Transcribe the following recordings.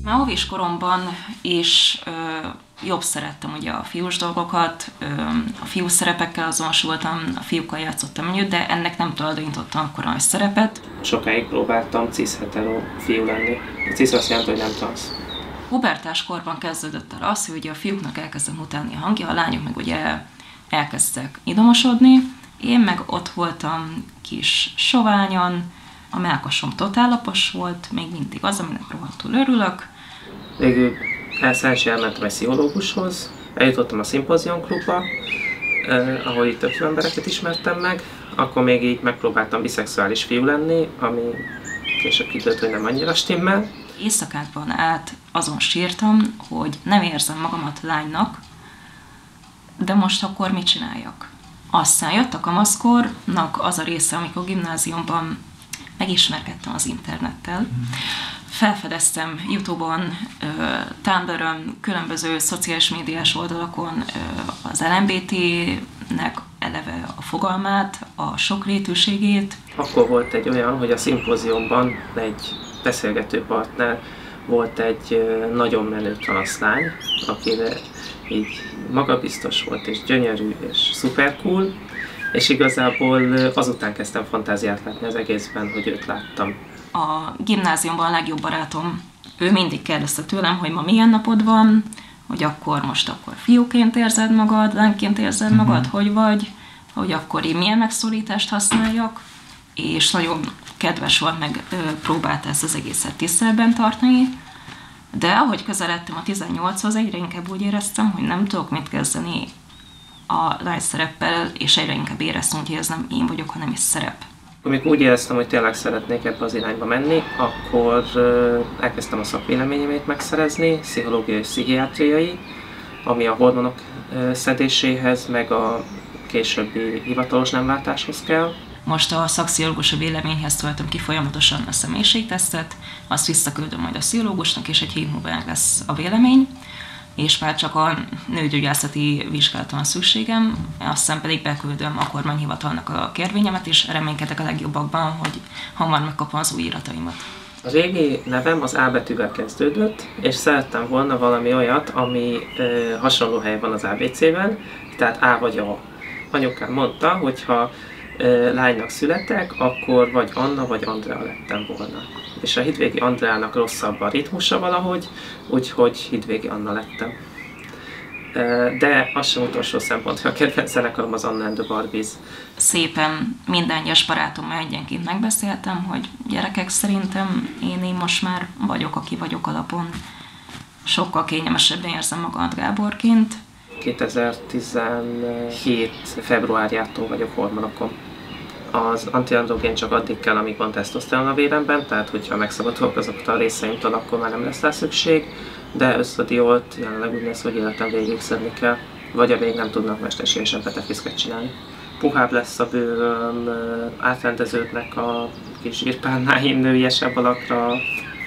Már óvis koromban is jobb szerettem ugye a fiús dolgokat, a fiú szerepekkel azonosultam, a fiúkkal játszottam együtt, de ennek nem tulajdonítottam akkor nagy szerepet. Sokáig próbáltam cis-hetero fiú lenni. A cis azt jelenti, hogy nem transz. Pubertás korban kezdődött el az, hogy ugye a fiúknak elkezdtem mutatni a hangja, a lányok meg ugye elkezdtek idomosodni. Én meg ott voltam kis soványan, a mellkasom totálapos volt, még mindig az, aminek rohadtul örülök. Végül szerencsére elmentem egy pszichológushoz, eljutottam a Symposium Klubba, ahol itt több embereket ismertem meg, akkor még így megpróbáltam biszexuális fiú lenni, ami később kiderült, hogy nem annyira stimmel. Éjszakákban át azon sírtam, hogy nem érzem magamat lánynak, de most akkor mit csináljak? Aztán jött a kamaszkornak az a része, amikor gimnáziumban megismerkedtem az internettel. Felfedeztem YouTube-on, Tumblr-on, különböző szociális médiás oldalakon az LMBT-nek eleve a fogalmát, a sokrétűségét. Akkor volt egy olyan, hogy a szimpóziumban egy beszélgető partner volt egy nagyon menő transzlány, akire így magabiztos volt, és gyönyörű, és szuper cool, és igazából azután kezdtem fantáziát látni az egészben, hogy őt láttam. A gimnáziumban a legjobb barátom, ő mindig kérdezte tőlem, hogy ma milyen napod van, hogy akkor fiúként érzed magad, lányként érzed magad, hogy vagy, hogy akkor én milyen megszorítást használjak, és nagyon kedves volt, meg próbálta ezt az egészet tiszteletben tartani, de ahogy közeledtem a 18-hoz, egyre inkább úgy éreztem, hogy nem tudok mit kezdeni a lány szereppel, és egyre inkább éreztem, hogy ez nem én vagyok, hanem egy szerep. Amikor úgy éreztem, hogy tényleg szeretnék ebbe az irányba menni, akkor elkezdtem a szakvéleményemét megszerezni, pszichológiai és pszichiátriai, ami a hormonok szedéséhez, meg a későbbi hivatalos nemváltáshoz kell. Most a szakpszichológusi véleményhez töltöm ki folyamatosan a személyiségtesztet, azt visszaküldöm majd a pszichológusnak, és egy hét múlva meg lesz a vélemény, és már csak a nőgyógyászati vizsgálatra van szükségem, aztán pedig beküldöm a kormányhivatalnak a kérvényemet, és reménykedek a legjobbakban, hogy hamar megkapom az új irataimat. A régi nevem az A betűvel kezdődött, és szerettem volna valami olyat, ami hasonló helyen van az ABC-ben, tehát A vagy A. Anyukám mondta, hogy ha lánynak születek, akkor vagy Anna, vagy Andrea lettem volna. És a Hidvégi Andreának rosszabb a ritmusa valahogy, úgyhogy Hidvégi Anna lettem. De az sem utolsó szempont, hogy a kedvenc zenekarom az Anna and the Barbies. Szépen minden egyes barátommal egyenként megbeszéltem, hogy gyerekek, szerintem én most már vagyok, aki vagyok alapon. Sokkal kényelmesebben érzem magamat Gáborként. 2017. februárjától vagyok hormonokon. Az antiandrogén csak addig kell, amíg van tesztoszteron a véremben, tehát hogyha megszabadulok azoktól a részeimtől, akkor már nem lesz rá szükség, de ösztradiolt jelenleg úgy lesz, hogy életem végig szedni kell, vagy amíg nem tudnak mesterségesen petefiszket csinálni. Puhább lesz a bőröm, átrendeződnek a kis zsírpálnáim, nőiesebb alakra,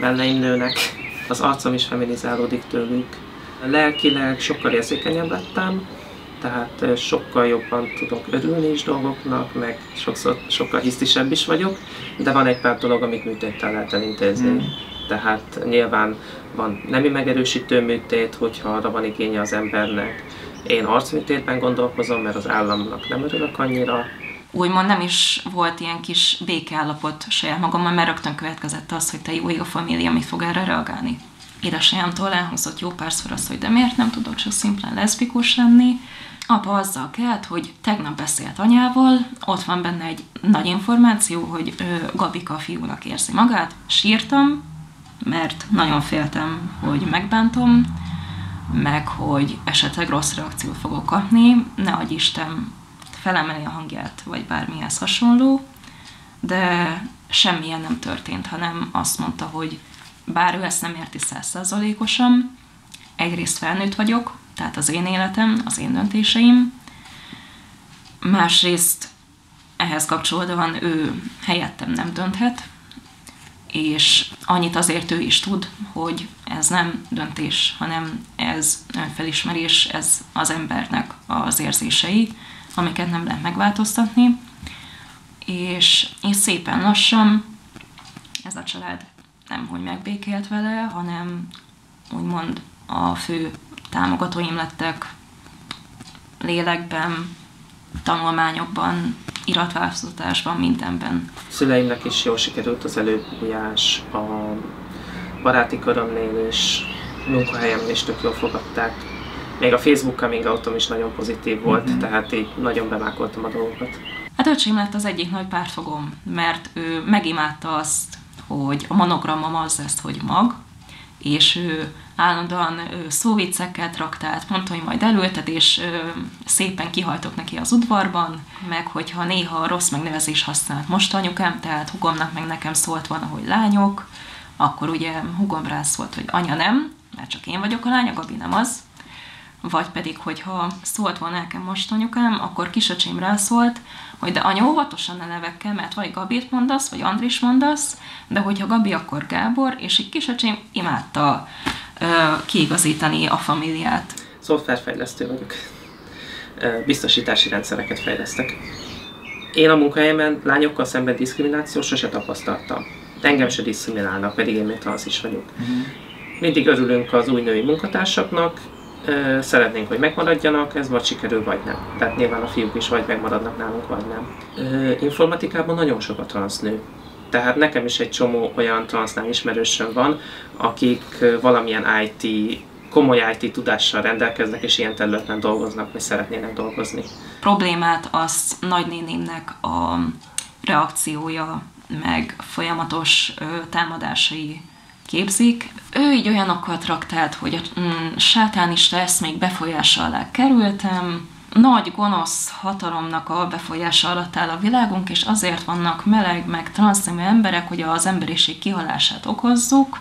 melleim nőnek, az arcom is feminizálódik tőlük. Lelkileg sokkal érzékenyebb lettem, tehát sokkal jobban tudok örülni is dolgoknak, meg sokkal hisztisebb is vagyok, de van egy pár dolog, amit műtéttel lehet elintézni. Tehát nyilván van nemi megerősítő műtét, hogyha arra van igénye az embernek. Én arcműtétben gondolkozom, mert az államnak nem örülök annyira. Úgymond nem is volt ilyen kis békeállapot saját magammal, mert rögtön következett az, hogy te jó ég a família, mit fog erre reagálni. Édesanyámtól elhangzott jó párszor az, hogy de miért nem tudok csak szimplán leszbikus lenni. Apa azzal kelt, hogy tegnap beszélt anyával, ott van benne egy nagy információ, hogy Gabika a fiúnak érzi magát. Sírtam, mert nagyon féltem, hogy megbántom, meg hogy esetleg rossz reakciót fogok kapni, ne adj Isten felemeli a hangját, vagy bármihez hasonló, de semmilyen nem történt, hanem azt mondta, hogy bár ő ezt nem érti 100%-osan, egyrészt felnőtt vagyok, tehát az én életem, az én döntéseim, másrészt ehhez kapcsolódóan ő helyettem nem dönthet, és annyit azért ő is tud, hogy ez nem döntés, hanem ez önfelismerés, ez az embernek az érzései, amiket nem lehet megváltoztatni, és szépen lassan ez a család nem hogy megbékélt vele, hanem úgymond a fő támogatóim lettek lélekben, tanulmányokban, iratváltoztatásban, mindenben. Szüleimnek is jól sikerült az előbújás, a baráti körömnél is, munkahelyemen is tök jól fogadták. Még a Facebook coming outom is nagyon pozitív volt, tehát így nagyon bemákoltam a dolgokat. Hát öcsém lett az egyik nagy pártfogom, mert ő megimádta azt, hogy a monogramom az lesz, hogy mag, és ő állandóan szóviccekkel traktált, mondta, hogy majd elültet, és szépen kihajtok neki az udvarban, meg hogyha néha rossz megnevezés használt most anyukám, tehát hugomnak meg nekem szólt volna, hogy lányok, akkor ugye hugom rá szólt, hogy anya nem, mert csak én vagyok a lány, a Gabi nem az. Vagy pedig, hogyha szólt volna nekem most anyukám, akkor kisöcsém rászólt, hogy de anya, óvatosan a nevekkel, mert vagy Gabit mondasz, vagy Andris mondasz, de hogyha Gabi, akkor Gábor, és így kisöcsém imádta kiigazítani a familiát. Szoftverfejlesztő vagyok. Biztosítási rendszereket fejlesztek. Én a munkahelyemen lányokkal szemben diszkriminációt sose tapasztaltam. Engem se diszkriminálnak, pedig én még transz is vagyok. Mindig örülünk az új női munkatársaknak, szeretnénk, hogy megmaradjanak, ez vagy sikerül, vagy nem. Tehát nyilván a fiúk is vagy megmaradnak nálunk, vagy nem. Informatikában nagyon sok a transznő. Tehát nekem is egy csomó olyan transznál ismerősöm van, akik valamilyen komoly IT tudással rendelkeznek, és ilyen területen dolgoznak, vagy szeretnének dolgozni. Problémát az nagynénémnek a reakciója, meg folyamatos támadásai képzik. Ő így olyanokkal traktált, hogy a sátánista eszmék befolyása alá kerültem, nagy gonosz hatalomnak a befolyása alatt áll a világunk, és azért vannak meleg, meg transznemű emberek, hogy az emberiség kihalását okozzuk.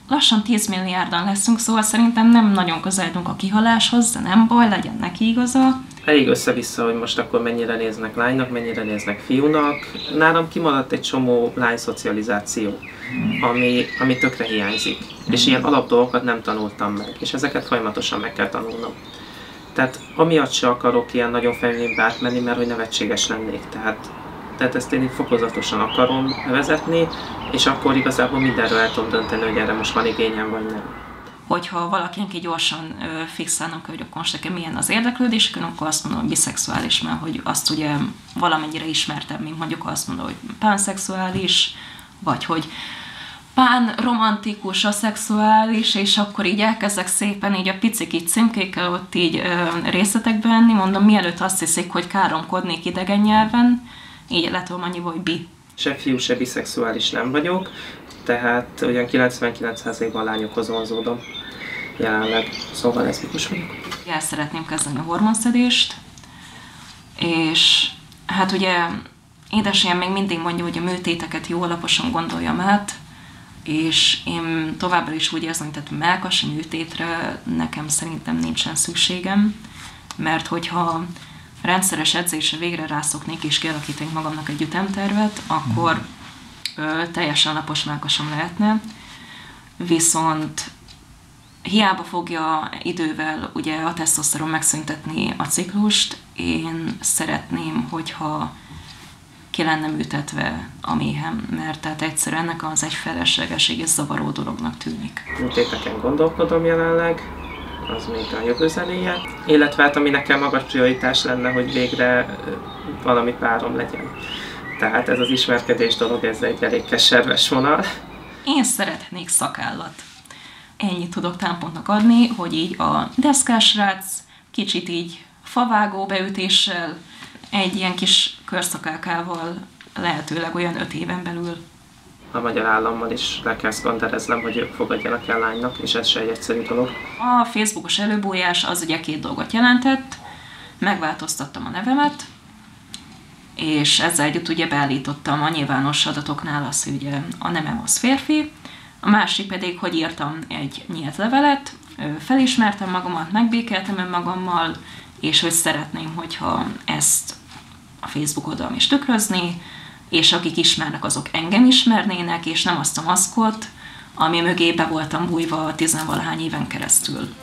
Lassan 10 milliárdan leszünk, szóval szerintem nem nagyon közeledünk a kihaláshoz, de nem baj, legyen neki igaza. Elég össze-vissza, hogy most akkor mennyire néznek lánynak, mennyire néznek fiúnak. Nálam kimaradt egy csomó lányszocializáció, ami tökre hiányzik. És ilyen alapdolgokat nem tanultam meg, és ezeket folyamatosan meg kell tanulnom. Tehát amiatt se akarok ilyen nagyon femininbe átmenni, mert hogy nevetséges lennék. Tehát ezt én így fokozatosan akarom vezetni, és akkor igazából mindenről el tudom dönteni, hogy erre most van igényem, vagy nem. Hogyha valakinek gyorsan fixálnak, hogy akkor most nekem milyen az érdeklődés, akkor azt mondom, hogy biszexuális, mert hogy azt ugye valamennyire ismertem, mint mondjuk azt mondom, hogy pánszexuális, vagy hogy pán-romantikus, aszexuális, és akkor így elkezdek szépen így a picik így címkékkel ott így részletekbe enni, mondom, mielőtt azt hiszik, hogy káromkodnék idegen nyelven, így letom annyiból, hogy bi. Se fiú, se biszexuális nem vagyok, tehát olyan 99%-ban lányokhoz vonzódom jelenleg, szóval leszbikus vagyok. El szeretném kezdeni a hormonszedést, és hát ugye édesanyám még mindig mondja, hogy a műtéteket jó alaposan gondoljam át, és én továbbra is úgy érzem, hogy mellkasi műtétre nekem szerintem nincsen szükségem, mert hogyha rendszeres edzésre végre rászoknék és kialakítanék magamnak egy ütemtervet, akkor teljesen lapos mellkasom lehetne, viszont hiába fogja idővel ugye a tesztoszteron megszüntetni a ciklust, én szeretném, hogyha ki lenne műtetve a méhem, mert tehát egyszerűen ennek az egy felesleges és zavaró dolognak tűnik. Műtéteken gondolkodom jelenleg, az még a jövő zenéje. Illetve hát ami nekem magas prioritás lenne, hogy végre valami párom legyen. Tehát ez az ismerkedés dolog, ez egy elég keserves vonal. Én szeretnék szakállat. Ennyit tudok támpontnak adni, hogy így a deszkásrác, kicsit így favágó beütéssel, egy ilyen kis körszakálkával, lehetőleg olyan 5 éven belül. A magyar állammal is le kell szkandereznem, hogy ők fogadjanak el lánynak, és ez se egy egyszerű dolog. A Facebookos előbújás az ugye 2 dolgot jelentett. Megváltoztattam a nevemet, és ezzel együtt ugye beállítottam a nyilvános adatoknál azt, hogy ugye a nemem az férfi. A másik pedig, hogy írtam egy nyílt levelet, felismertem magamat, megbékeltem önmagammal, és hogy szeretném, hogyha ezt a Facebook oldalam is tükrözni, és akik ismernek, azok engem ismernének, és nem azt a maszkot, ami mögé be voltam bújva 10-valahány éven keresztül.